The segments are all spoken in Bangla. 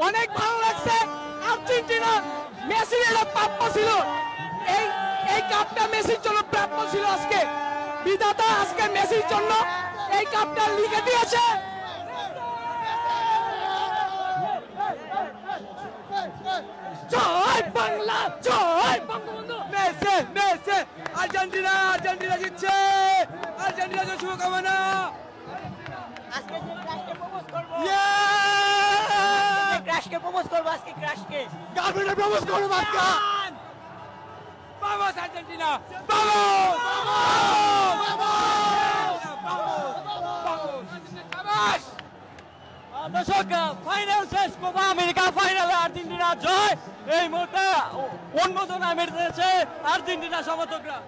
অনেক ভালো লাগছে। আর্জেন্টিনা মেসির এটা প্রাপ্য ছিল, এই কাপটা মেসির জন্য প্রাপ্য ছিল। আজকে বিধাতা আজকে মেসির জন্য এই কাপটা লিখে দিয়েছে। জয় বাংলা, জয় Bangabandhu. Messi Messi, Argentina Argentina জিতছে, আর্জেন্টিনার জন্য শুভকামনা। আজকে ক্রাশকে প্রপোজ করব, ইয়ে ক্রাশকে প্রপোজ করব, আজকে ক্রাশকে গার্লফ্রেন্ডে প্রপোজ করব। বাক্কা Vamos Argentina! Vamos! Vamos! দর্শক, ফাইনাল শেষ, কোপা আমেরিকা ফাইনালে আর্জেন্টিনা জয়। এই মুহূর্তে উন্মোদনা মেরেছে আর্জেন্টিনা সমর্থকরা।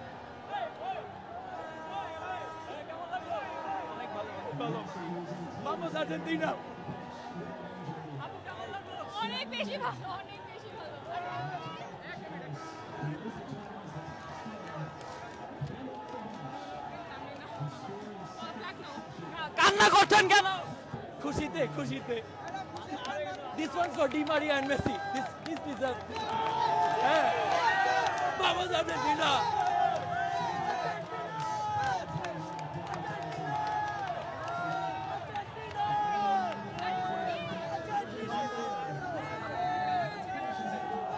Vamos Argentina! অনেক বেশি ভালো, অনেক বেশি ভালো। কান্না করছেন কেন? খুশিতে খুশিতে। This one's for Di Maria and Messi. This deserves. Vamos Argentina!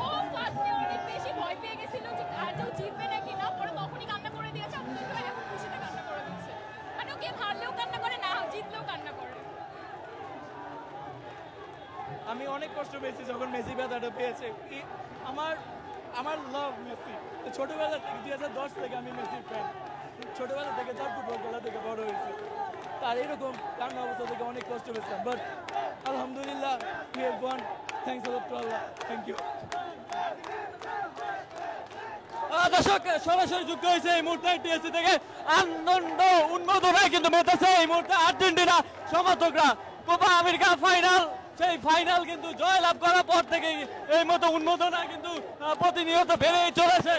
ও ফার্স্টে অনেক বেশি ভয় পেয়ে গেছিল যে আজও জিতবে নাকি না, পরে তখনই কান্না করে দিয়েছে। এখন খুশিতে কান্না করে দিচ্ছে, মানে ওকে হারলেও কান্না করে, না জিতলেও কান্না করে। আমি অনেক কষ্ট পেয়েছি যখন মেসি ব্যথাটা পেয়েছে। আমার লাভ মেসি। ছোটবেলা থেকে 2010 থেকে আমি মেসির ফ্যান। ছোটবেলা থেকে তার ফুটবল খেলা থেকে বড় হয়েছে। তার এরকম কান্না অবস্থা থেকে অনেক কষ্ট পেয়েছিলাম, বাট আলহামদুলিল্লাহ we have won. Thanks a lot to Allah. Thank you. দর্শক, সরাসরি যুক্ত হয়েছে এই মুহূর্তে টিএসসি থেকে আনন্দ উন্মোদনায় কিন্তু মেতেছে এই মুহূর্তে আর্জেন্টিনা সমর্থকরা। কোপা আমেরিকা ফাইনাল, সেই ফাইনাল কিন্তু জয় লাভ করার পর থেকে এই মতো উন্মোদনা কিন্তু প্রতিনিয়ত বেড়েই চলেছে।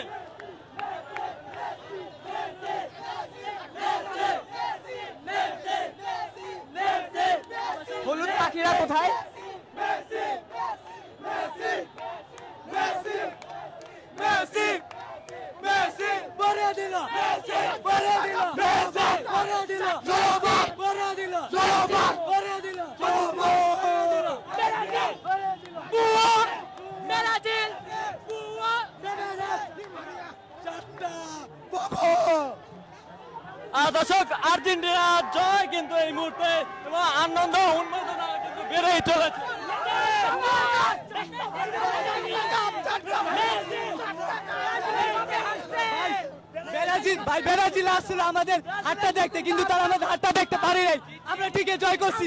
হলুদ পাখিরা কোথায়? মেসি মেসি বড় দিল, মেসি বড় দিল, মেসি বড় দিল, জলবাগ বড় দিল, জলবাগ বড় দিল, জলবাগ বড় দিল। বুয়া ব্রাজিল, বুয়া ব্রাজিল, চারটা বাবা। দর্শক, আর্জেন্টিনা জয় কিন্তু এই মুহূর্তে এবং আনন্দ উন্মোদনা কিন্তু বেড়েই চলেছে। ব্রাজিল আসছিল আমাদের হাতটা দেখতে, কিন্তু তারা আমাদের হাতটা দেখতে পারে নাই। আমরা ঠিকই জয় করছি।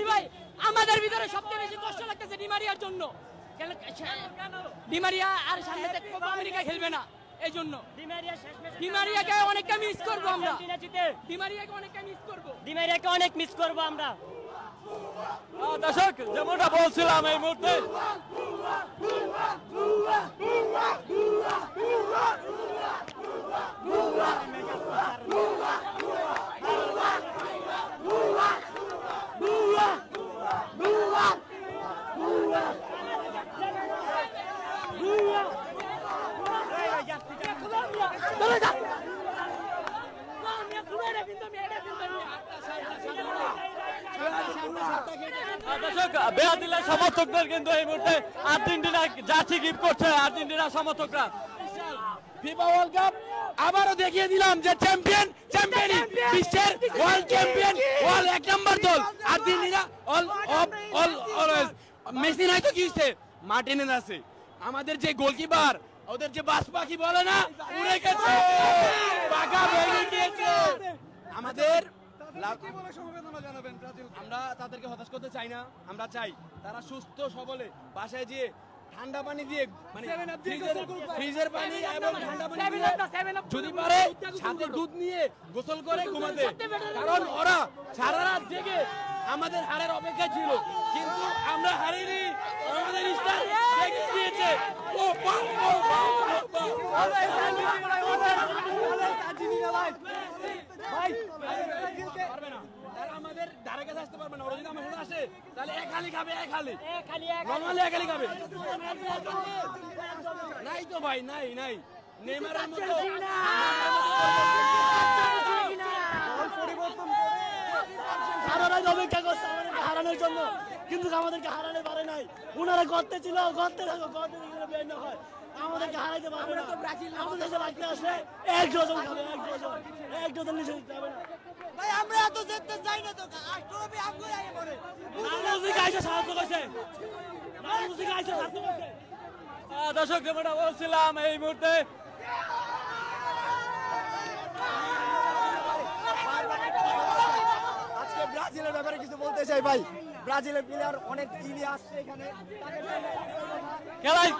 ভাই, আমাদের ভিতরে সবচেয়ে বেশি কষ্ট লাগতেছে ডি মারিয়ার জন্য। ডি মারিয়া আর সামনে কোপা আমেরিকা খেলবে না, এই জন্য ডি মারিয়াকে অনেকটা মিস করবো আমরা। ডি মারিয়াকে অনেকটা মিস করবো, ডি মারিয়াকে অনেক মিস করবো আমরা। দর্শক, যেমনটা বলছিলাম এই মুহূর্তে ব্রাজিলের সমর্থকদের কিন্তু এই মুহূর্তে আর্জেন্টিনা জার্সি গিফট করছে আর্জেন্টিনা সমর্থকরা। ফিফা ওয়ার্ল্ড কাপ আবারও দেখিয়ে দিলাম যে চ্যাম্পিয়ন চ্যাম্পিয়নই, বিশ্বের ওয়ার্ল্ড চ্যাম্পিয়ন, ওয়ার্ল্ড এক নম্বর দল আর্জেন্টিনা। অল অলওয়েজ মেসি নাই তো কি হচ্ছে, মার্টিনেজ আছে। আমাদের যে গোলকিপার, ওদের যে বাস পাখি বলে না, উড়ে গেছে, পাকা ভেঙে গিয়েছে। আমাদের আমরা তাদেরকে হতাশ করতে চাই না, আমরা চাই তারা সুস্থ সবলে বাসায় গিয়ে ঠান্ডা পানি দিয়ে, মানে ফ্রিজের পানি এবং ঠান্ডা পানি দিয়ে যদি পারে সাথে দুধ নিয়ে গোসল করে ঘুমাতে, কারণ ওরা সারা রাত জেগে আমাদের হারের অপেক্ষা ছিল, কিন্তু আমরা হারিনি। আমাদের স্টার জেগে দিয়েছে। ও ভাই ভাইয়ের কাছে আসতে পারবে না, ওরা যদি আমার সাথে আসে তাহলে এক হালি খাবে, এক হালি নরমালি এক হালি খাবে। নাই তো ভাই, নাই নাই নেইমারের মতো অপেক্ষা করছে আমাদেরকে হারানোর জন্য, কিন্তু আমাদেরকে হারাতে পারে নাই। উনারা গর্তে ছিল, গর্তে বের না হয়, আমাদেরকে হারাইতে পারবে না। আমাদের দেশে রাখতে আসলে এক ডজন খাবে, এক ডজন নিচে যাবে না ভাই। আমরা এত যেতে চাই না তো, ট্রফি আমগো আগে পড়ে মুজিক আইসা সাহায্য করছে, মুজিক আইসা সাহায্য করছে। দর্শক যেমনটা বলছিলাম, এই মুহূর্তে আজকে ব্রাজিলের ব্যাপারে কিছু বলতে চাই ভাই। ব্রাজিলের প্লেয়ার অনেক ইনি আসছে এখানে খেলায়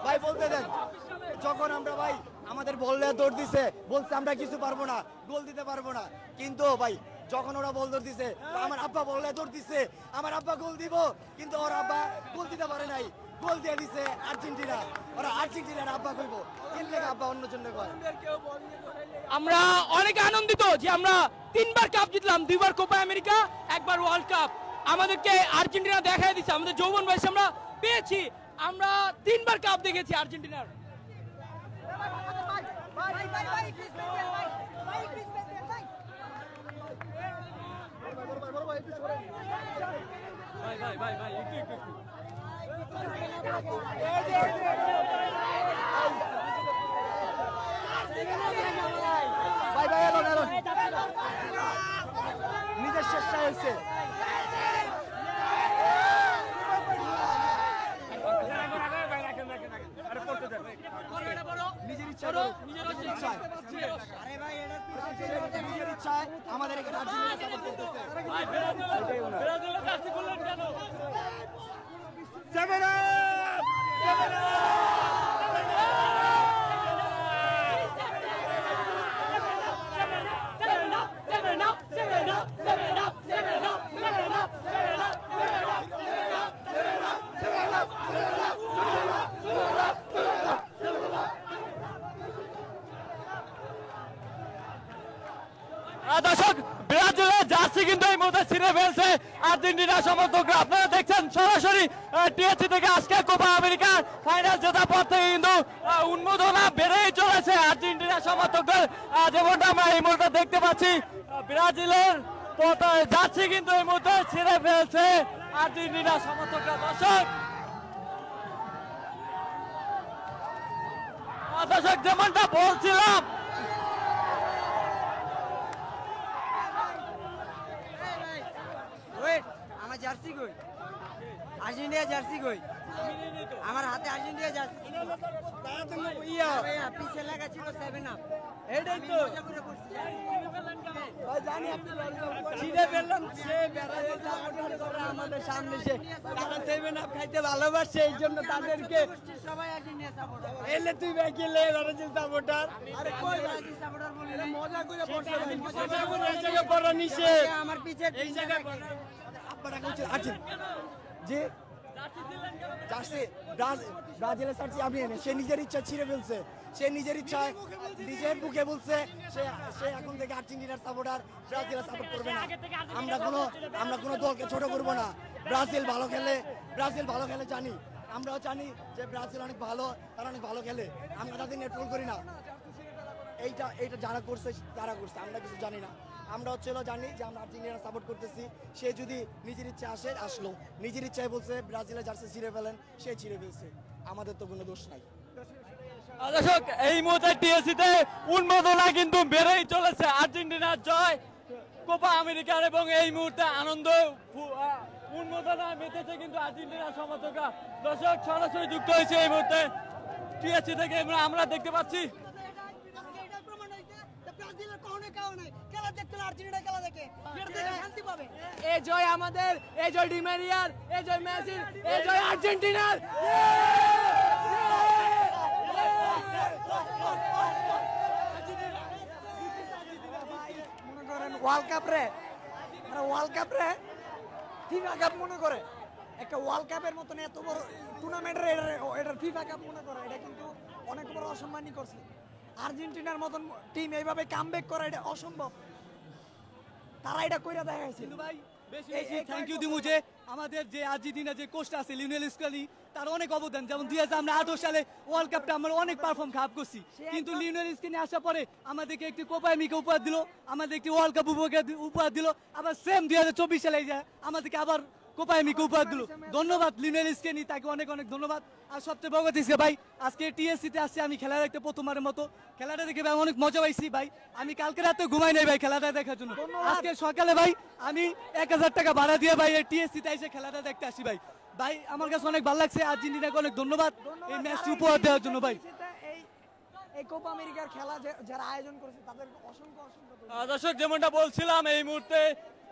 ভাই বলতে দেন। যখন আমরা ভাই আমাদের বললে দৌড় দিছে, বলছে আমরা কিছু পারবো না, গোল দিতে পারবো না, কিন্তু ভাই যখন ওরা বল দৌড় দিছে, আমার আব্বা বললে দৌড় দিছে, আমার আব্বা গোল দিব, কিন্তু ওর আব্বা গোল দিতে পারে নাই, গোল দিয়ে দিছে আর্জেন্টিনা। ওরা আর্জেন্টিনার আব্বা কইব, কিনলে আব্বা অন্য জন্য কয়। আমরা অনেক আনন্দিত যে আমরা 3বার কাপ জিতলাম, 2বার কোপা আমেরিকা, 1বার ওয়ার্ল্ড কাপ। আমাদেরকে আর্জেন্টিনা দেখাই দিচ্ছে, আমাদের যৌবন বয়সে আমরা পেয়েছি। আমরা 3বার কাপ দেখেছি আর্জেন্টিনার। নিজের চেষ্টা হয়েছে। নিজের ইচ্ছায় আমাদের এখানে আর্জেন্টিনা দর্শক ব্রাজিলের জার্সি কিন্তু এই মুহূর্তে ছিঁড়ে ফেলছে আর্জেন্টিনা সমর্থকরা। আপনারা দেখছেন সরাসরি টিএসসি থেকে আজকে কোপা আমেরিকার ফাইনাল জেতার পর থেকে কিন্তু উন্মাদনা বেড়েই চলেছে আর্জেন্টিনা সমর্থকদের। যেমনটা আমরা এই মুহূর্তে দেখতে পাচ্ছি, ব্রাজিলের জার্সি কিন্তু এই মুহূর্তে ছিঁড়ে ফেলছে আর্জেন্টিনা সমর্থকরা। দর্শক যেমনটা বলছিলাম, আমার জার্সি কই, আর্জেন্টিনা জার্সি কই, আমার হাতে আর্জেন্টিনা জার্সি পিছে লেখা ছিল 7 আপ। এটাই তো জানি আপনি ছিঁড়ে ফেললাম, সে আমাদের সামনে সে তারা 7 আপ খাইতে ভালোবাসে, এই জন্য তাদেরকে সবাই আর্জেন্টিনা সাপোর্টার। এলে তুই বাকি লে ব্রাজিল সাপোর্টার। আরে কই ব্রাজিল সাপোর্টার বলি না, মজা করে বসে মজা করে এই জায়গা পড়া নিছে, আমার পিছে এই জায়গা আপনারা কইছে আর্জেন্টিনা যে জার্সি ব্রাজিলের জার্সি আমি এনে, সে নিজের ইচ্ছা ছিঁড়ে ফেলছে, সে নিজের ইচ্ছায় নিজের বুকে বলছে সে এখন থেকে আর্জেন্টিনার সাপোর্টার, ব্রাজিলের সাপোর্ট করবে না। আমরা কোনো দলকে ছোট করব না। ব্রাজিল ভালো খেলে জানি, আমরাও জানি যে ব্রাজিল অনেক ভালো, তারা অনেক ভালো খেলে, আমরা তাদের নিয়ে ট্রোল করি না। এইটা যারা করছে তারা করছে, আমরা কিছু জানি না। আমরা জানি যে আমরা আর্জেন্টিনা সাপোর্ট করতেছি, সে যদি নিজের ইচ্ছা আসলো, নিজের ইচ্ছায় বলছে ব্রাজিলের জার্সি ছিঁড়ে ফেলেন, সে ছিঁড়ে ফেলছে, আমাদের তো কোনো দোষ নাই। দর্শক এই মুহূর্তে টিএসসিতে উন্মাদনা কিন্তু বেড়েই চলেছে, আর্জেন্টিনার জয় কোপা আমেরিকার, এবং এই মুহূর্তে আনন্দ উন্মাদনা মেতেছে কিন্তু আর্জেন্টিনার সমর্থকরা। দর্শক সরাসরি যুক্ত হয়েছে এই মুহূর্তে টিএসসি থেকে, আমরা দেখতে পাচ্ছি এই জয় আমাদের, এই জয় ডি মারিয়ার, এই জয় মেসির, এই জয় আর্জেন্টিনার। ওয়ার্ল্ড কাপ রে ফিফা কাপ মনে করে একটা ওয়ার্ল্ড কাপের মতন এত বড় টুর্নামেন্টের এটার ফিফা কাপ মনে করে, এটা কিন্তু অনেক বড় অসম্মানই করছে। আর্জেন্টিনার মতন টিম এইভাবে কামব্যাক করা এটা অসম্ভব, তারা এটা কইরা দেখাইছে। কিন্তু ভাই বেশি বেশি থ্যাংক ইউ দিমু যে আমাদের যে আর্জেন্টিনা যে কোচটা আছে লিওনেল স্কেলি, তার অনেক অবদান। যেমন 2018 সালে ওয়ার্ল্ড কাপটা আমরা অনেক পারফর্ম খারাপ করছি, কিন্তু লিওনেল স্কেলি আসার পরে আমাদেরকে একটি কোপা আমেরিকা উপহার দিল, আমাদের একটি ওয়ার্ল্ড কাপ উপহার দিল, আবার সেম 2024 সালে আমাদেরকে আবার কোপা আমেরিকা উপহার দিল। ধন্যবাদ লিওনেল স্কেলি, তাকে অনেক অনেক ধন্যবাদ। আর সবচেয়ে বড় কথা ভাই, আজকে টিএসসিতে আসছি আমি খেলা দেখতে প্রথমবারের মতো। খেলাটা দেখে ভাই অনেক মজা পাইছি ভাই, আমি কালকে রাতে ঘুমাই নাই ভাই খেলাটা দেখার জন্য। আজকে সকালে ভাই আমি 1000 টাকা ভাড়া দিয়ে ভাই এই টিএসসিতে এসে খেলাটা দেখতে আসি ভাই। ভাই আমার কাছে অনেক ভালো লাগছে, আর্জেন্টিনাকে অনেক ধন্যবাদ এই ম্যাচটি উপহার দেওয়ার জন্য ভাই। এই কোপা আমেরিকার খেলা যারা আয়োজন করেছে তাদের অসংখ্য অসংখ্য ধন্যবাদ। দর্শক যেমনটা বলছিলাম, এই মুহূর্তে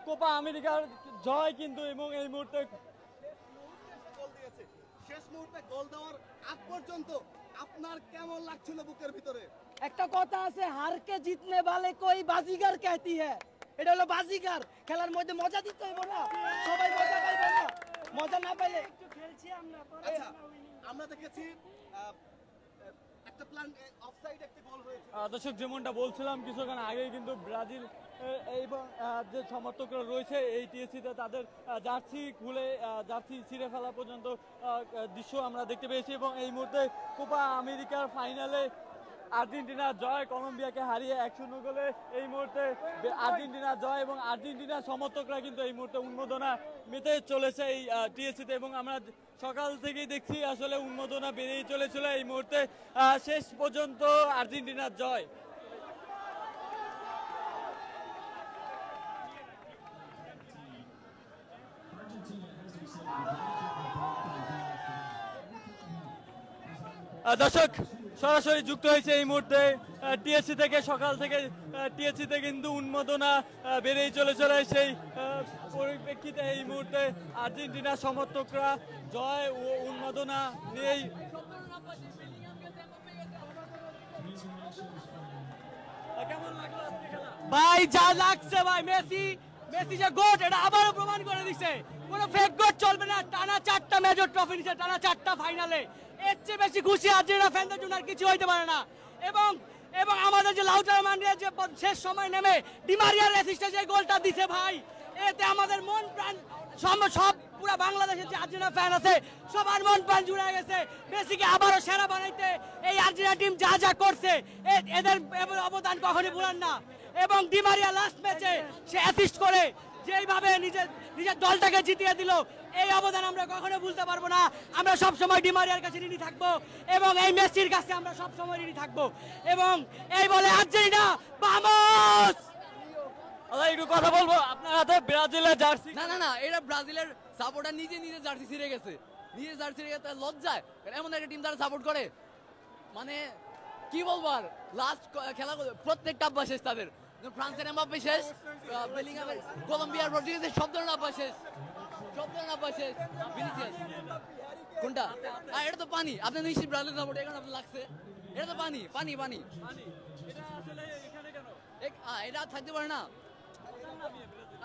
কোপা আমেরিকার জয় কিন্তু, এবং এই মুহূর্তে শেষ মুহূর্তে গোল দেওয়ার আগ পর্যন্ত আপনার কেমন লাগছিল বুকের ভিতরে? একটা কথা আছে, হারকে জিতনে वाले कोई बाजीगर कहती है, এটা হলো বাজিগার। খেলার মধ্যে মজা দিতে হইব না, সবাই মজা পাইবে না, মজা না পাইলে একটু খেলছি আমরা। আচ্ছা, আমরা দেখেছি একটা প্ল্যান অফসাইড একটি গোল হয়েছে। দর্শক যেমনটা বলছিলাম কিছুক্ষণ আগে, কিন্তু ব্রাজিল এবং যে সমর্থকরা রয়েছে এই টিএসসিতে তাদের জার্সি খুলে জার্সি ছিঁড়ে ফেলা পর্যন্ত দৃশ্য আমরা দেখতে পেয়েছি। এবং এই মুহূর্তে কোপা আমেরিকার ফাইনালে আর্জেন্টিনার জয়, কলম্বিয়াকে হারিয়ে 1-0 গোলে এই মুহূর্তে আর্জেন্টিনার জয়, এবং আর্জেন্টিনার সমর্থকরা কিন্তু এই মুহূর্তে উন্মাদনা মেতে চলেছে এই টিএসসিতে। এবং আমরা সকাল থেকেই দেখছি আসলে উন্মাদনা বেড়েই চলেছিল। এই মুহূর্তে শেষ পর্যন্ত আর্জেন্টিনার জয়। দর্শক সরাসরি যুক্ত হয়েছে এই মুহূর্তে টিএসসি থেকে, সকাল থেকে টিএসসিতে কিন্তু উন্মাদনা বেড়েই চলেছিল। সেই পরিপ্রেক্ষিতে এই মুহূর্তে আর্জেন্টিনার সমর্থকরা জয় ও উন্মাদনা নিয়েই কেমন লাগলো আজকে খেলা? ভাই যা লাগছে ভাই, মেসি যে গোট এটা আবারও প্রমাণ করে দিচ্ছে, কোনো ফেক গোট চলবে না। টানা 4টা মেজর ট্রফি নিচ্ছে, টানা 4টা ফাইনালে, এর চেয়ে বেশি খুশি আর্জেন্টিনা ফ্যানদের জন্য আর কিছু হইতে পারে না। এবং এবং আমাদের যে লাউটার মান্ডিয়া যে শেষ সময় নেমে ডিমারিয়ার অ্যাসিস্টে যে গোলটা দিছে ভাই, এতে আমাদের মন প্রাণ সব পুরো বাংলাদেশের যে আর্জেন্টিনা ফ্যান আছে সবার মন প্রাণ জুড়ে গেছে। মেসিকে আবারও সেরা বানাইতে এই আর্জেন্টিনা টিম যা যা করছে এদের অবদান কখনই ভুলান না। এবং ডিমারিয়া লাস্ট ম্যাচে সে অ্যাসিস্ট করে যেইভাবে নিজের দলটাকে জিতিয়ে দিল, এই অবদান আমরা কখনো ভুলতে পারবো না। আমরা সব সময় ডিমারিয়ার কাছে ঋণী থাকবো এবং এই মেসির কাছে আমরা সব সময় ঋণী থাকবো। এবং এই বলে আর্জেন্টিনা ভামোস। একটু কথা বলবো, আপনার হাতে ব্রাজিলের জার্সি। না এটা ব্রাজিলের সাপোর্টার নিজে জার্সি ছিঁড়ে গেছে, নিজে জার্সি ছিঁড়ে গেছে, লজ্জায় এমন একটা টিম তারা সাপোর্ট করে। মানে কি বলবো আর, লাস্ট খেলা প্রত্যেকটা আব্বা শেষ তাদের। ফ্রান্সের এমবাপ্পে শেষ, বেলিংহামের, কলম্বিয়ার রড্রিগেজের সব ধরনের আব্বা শেষ, সব ধরনের আব্বা শেষ। ভিনিসিয়াস কোনটা? এটা তো পানি। আপনি নিশ্চিত ব্রাজিল সাপোর্ট, এখন আপনার লাগছে এটা তো পানি পানি পানি। এটা থাকতে পারে না,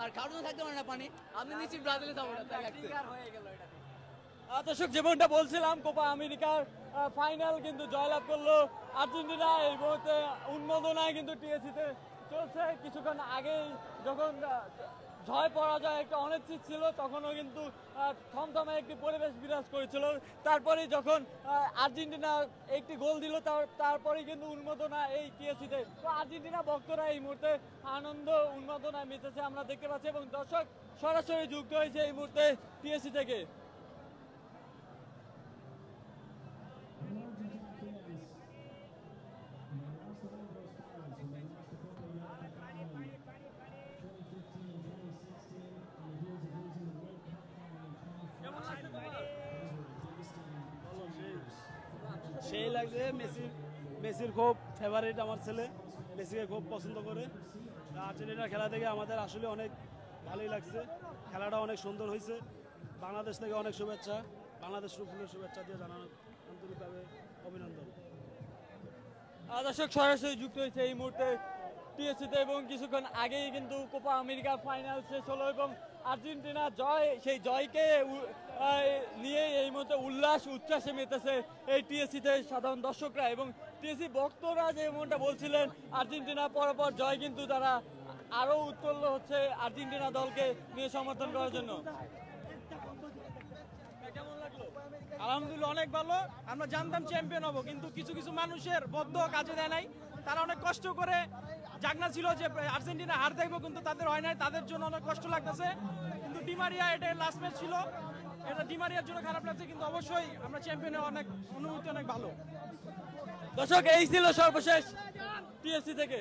আর কারণে থাকতে পারে না পানি। আপনি নিশ্চিত ব্রাজিলে সাপোর্ট হয়ে গেল। দর্শক যেমনটা বলছিলাম, কোপা আমেরিকার ফাইনাল কিন্তু জয়লাভ করলো আর্জেন্টিনা। এই মুহূর্তে উন্মাদনায় কিন্তু টিএসসিতে চলছে। কিছুক্ষণ আগেই যখন জয় পরাজয় একটা অনিশ্চিত ছিল, তখনও কিন্তু থমথমে একটি পরিবেশ বিরাজ করেছিল। তারপরে যখন আর্জেন্টিনা একটি গোল দিল, তারপরেই কিন্তু উন্মাদনা এই টিএসসিতে। তো আর্জেন্টিনা ভক্তরা এই মুহূর্তে আনন্দ উন্মাদনায় মেতেছে আমরা দেখতে পাচ্ছি। এবং দর্শক সরাসরি যুক্ত হয়েছে এই মুহূর্তে টিএসসি থেকে। সেই লাগছে। মেসির খুব ফেভারিট আমার ছেলে, মেসিকে খুব পছন্দ করে। আর্জেন্টিনার খেলা থেকে আমাদের আসলে অনেক ভালোই লাগছে, খেলাটা অনেক সুন্দর হয়েছে। বাংলাদেশ থেকে অনেক শুভেচ্ছা, বাংলাদেশ ফুলের শুভেচ্ছা দিয়ে জানানো আন্তরিকভাবে অভিনন্দন। দর্শক সরাসরি যুক্ত হয়েছে এই মুহূর্তে টিএসসিতে এবং কিছুক্ষণ আগেই কিন্তু কোপা আমেরিকা ফাইনাল শেষ হলো এবং আর্জেন্টিনা জয়, সেই জয়কে নিয়ে এই মুহূর্তে উচ্ছ্বাসে মেতেছে এই টিএসসিতে সাধারণ দর্শকরা এবং টিএসসি ভক্তরা যেমনটা বলছিলেন আর্জেন্টিনা পরপর জয় কিন্তু তারা আরো উত্তোল্ল হচ্ছে আর্জেন্টিনা দলকে নিয়ে সমর্থন করার জন্য। কেমন লাগলো? আলহামদুলিল্লাহ অনেক ভালো। আমরা জানতাম চ্যাম্পিয়ন হবো, কিন্তু কিছু কিছু মানুষের বদ্ধ কাজে দেয় নাই। তারা অনেক কষ্ট করে জাগনা ছিল যে আর্জেন্টিনা হার দেখবো, কিন্তু তাদের হয় নাই। তাদের জন্য অনেক কষ্ট লাগতেছে। কিন্তু ডিমারিয়া এটা লাস্ট ম্যাচ ছিল, এটা ডিমারিয়ার জন্য খারাপ লাগছে, কিন্তু অবশ্যই আমরা চ্যাম্পিয়নের অনেক অনুভূতি অনেক ভালো। দর্শক, এই ছিল সর্বশেষ টিএসসি থেকে।